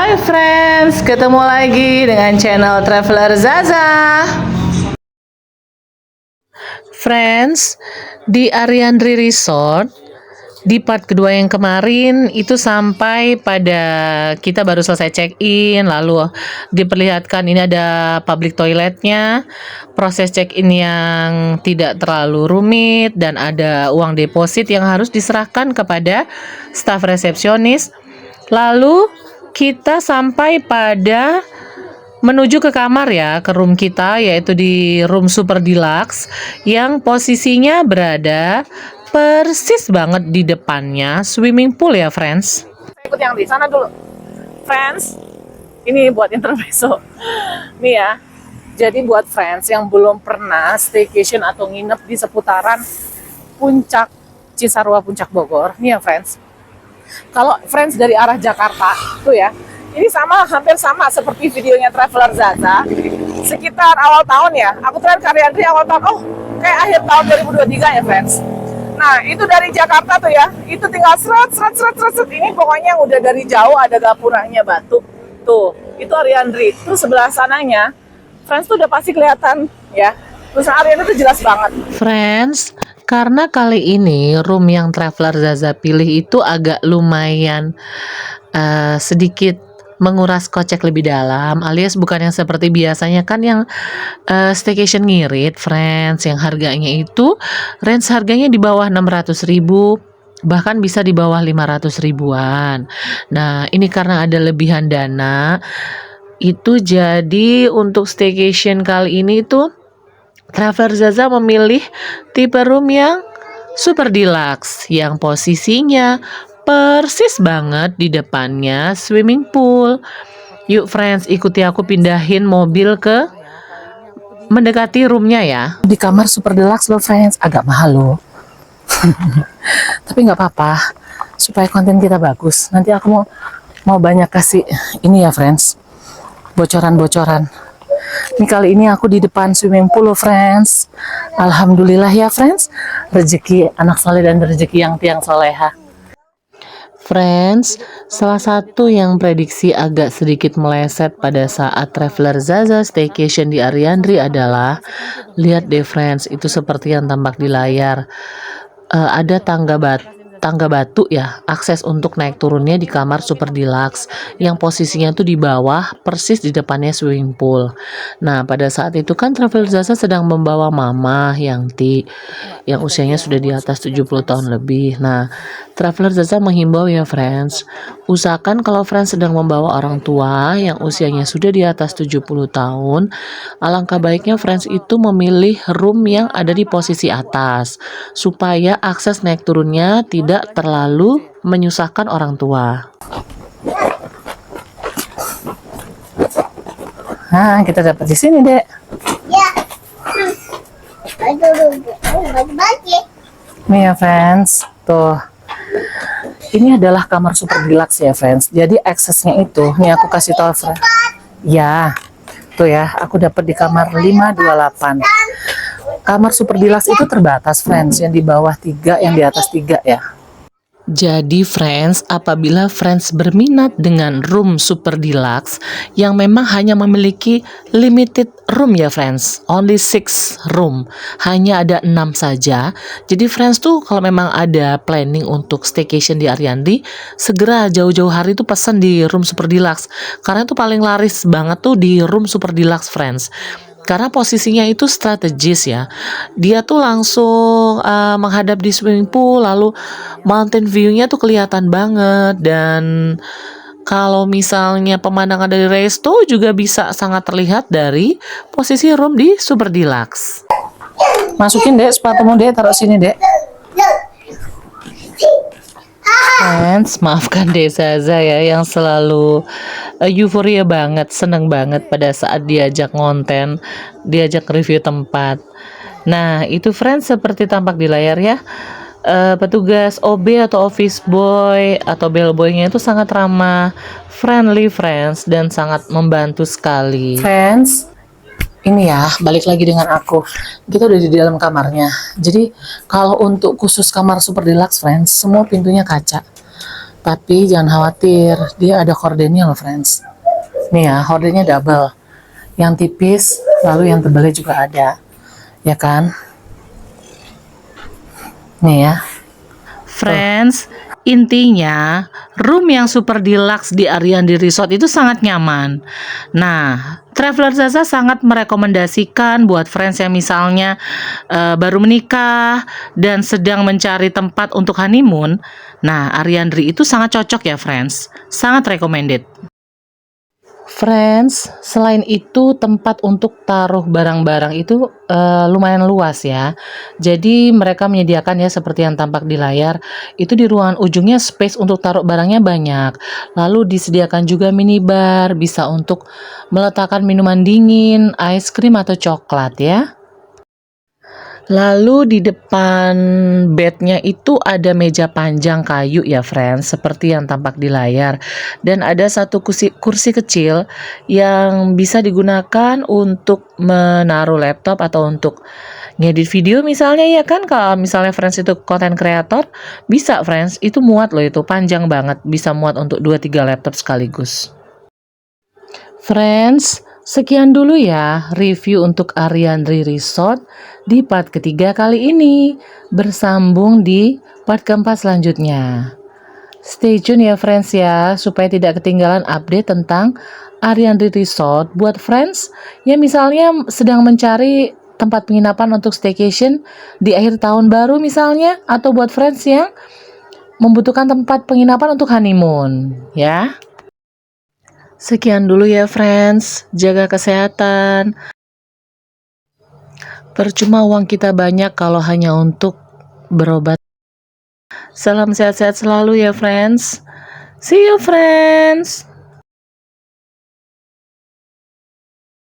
Hai friends, ketemu lagi dengan channel Traveler Zaza. Friends, di Ariandri Resort di part kedua yang kemarin itu sampai pada kita baru selesai check-in, lalu diperlihatkan ini ada public toiletnya, proses check-in yang tidak terlalu rumit, dan ada uang deposit yang harus diserahkan kepada staf resepsionis. Lalu kita sampai pada menuju ke kamar ya, ke room kita, yaitu di room super deluxe yang posisinya berada persis banget di depannya swimming pool ya friends. Ikut yang di sana dulu friends, ini buat intermezzo nih ya. Jadi buat friends yang belum pernah staycation atau nginep di seputaran Puncak Cisarua, Puncak Bogor nih ya friends, kalau friends dari arah Jakarta tuh ya, ini sama, hampir sama seperti videonya Traveler Zaza. Sekitar awal tahun ya, aku terakhir ke Ariandri awal tahun, kayak akhir tahun 2023 ya friends. Nah itu dari Jakarta tuh ya, itu tinggal seret. Ini pokoknya udah dari jauh ada gapuranya batu. Tuh, itu Ariandri. Tuh sebelah sananya, friends tuh udah pasti kelihatan ya. Terus Ariandri tuh jelas banget. Friends, karena kali ini room yang Traveler Zaza pilih itu agak lumayan sedikit menguras kocek lebih dalam, alias bukan yang seperti biasanya kan yang staycation ngirit friends, yang harganya itu range harganya di bawah 600.000, bahkan bisa di bawah 500 ribuan. Nah ini karena ada lebihan dana itu, jadi untuk staycation kali ini tuh Traveler Zaza memilih tipe room yang super deluxe yang posisinya persis banget di depannya swimming pool. Yuk friends, ikuti aku pindahin mobil ke mendekati roomnya ya. Di kamar super deluxe loh friends, agak mahal loh. Tapi nggak apa-apa, supaya konten kita bagus. Nanti aku mau banyak kasih ini ya friends, bocoran-bocoran. Ini kali ini aku di depan swimming pool loh friends. Alhamdulillah ya friends, rezeki anak soleh dan rezeki yang tiang soleha. Friends, salah satu yang prediksi agak sedikit meleset pada saat Traveler Zaza staycation di Ariandri adalah, lihat deh friends, itu seperti yang tampak di layar. Ada tangga batu ya, akses untuk naik turunnya di kamar super deluxe yang posisinya tuh di bawah persis di depannya swimming pool. Nah pada saat itu kan Traveler Zaza sedang membawa mama Yangti yang usianya sudah di atas 70 tahun lebih. Nah Traveler Zaza menghimbau ya friends, usahakan kalau friends sedang membawa orang tua yang usianya sudah di atas 70 tahun, alangkah baiknya friends itu memilih room yang ada di posisi atas supaya akses naik turunnya tidak terlalu menyusahkan orang tua. Nah, kita dapat di sini, Dek. Ya. Nih ya, friends. Tuh. Ini adalah kamar super deluxe ya, friends. Jadi aksesnya itu, nih aku kasih tahu, friends. Ya. Tuh ya, aku dapat di kamar 528. Kamar super deluxe itu terbatas friends, yang di bawah 3, yang di atas 3 ya. Jadi friends, apabila friends berminat dengan room super deluxe yang memang hanya memiliki limited room ya friends, only 6 room, hanya ada 6 saja. Jadi friends tuh kalau memang ada planning untuk staycation di Ariandri, segera jauh-jauh hari tuh pesan di room super deluxe, karena itu paling laris banget tuh di room super deluxe friends. Karena posisinya itu strategis ya, dia tuh langsung menghadap di swimming pool, lalu mountain view-nya tuh kelihatan banget, dan kalau misalnya pemandangan dari resto juga bisa sangat terlihat dari posisi room di super deluxe. Masukin Dek sepatumu Dek, taruh sini Dek. Friends, maafkan Dek Zaza ya yang selalu euforia banget, seneng banget pada saat diajak ngonten, diajak review tempat. Nah itu friends seperti tampak di layar ya, petugas OB atau office boy atau bellboynya itu sangat ramah, friendly friends, dan sangat membantu sekali. Friends, ini ya balik lagi dengan aku, kita udah di dalam kamarnya. Jadi kalau untuk khusus kamar super deluxe friends, semua pintunya kaca. Tapi jangan khawatir, dia ada kordennya loh friends. Nih ya, kordennya double. Yang tipis, lalu yang tebalnya juga ada. Ya kan? Nih ya. Friends, intinya room yang super deluxe di Ariandri Resort itu sangat nyaman. Nah, Traveler Zaza sangat merekomendasikan buat friends yang misalnya baru menikah dan sedang mencari tempat untuk honeymoon. Nah, Ariandri itu sangat cocok ya friends, sangat recommended. Friends, selain itu tempat untuk taruh barang-barang itu lumayan luas ya. Jadi mereka menyediakan ya seperti yang tampak di layar, itu di ruangan ujungnya space untuk taruh barangnya banyak. Lalu disediakan juga minibar, bisa untuk meletakkan minuman dingin, es krim atau coklat ya. Lalu di depan bednya itu ada meja panjang kayu ya friends, seperti yang tampak di layar. Dan ada satu kursi kecil yang bisa digunakan untuk menaruh laptop atau untuk ngedit video misalnya ya kan. Kalau misalnya friends itu content creator, bisa friends, itu muat loh, itu panjang banget, bisa muat untuk 2-3 laptop sekaligus. Friends, sekian dulu ya review untuk Ariandri Resort di part ketiga kali ini. Bersambung di part keempat selanjutnya. Stay tune ya friends ya, supaya tidak ketinggalan update tentang Ariandri Resort buat friends yang misalnya sedang mencari tempat penginapan untuk staycation di akhir tahun baru misalnya, atau buat friends yang membutuhkan tempat penginapan untuk honeymoon ya. Sekian dulu ya friends, jaga kesehatan. Percuma uang kita banyak kalau hanya untuk berobat. Salam sehat-sehat selalu ya friends. See you friends.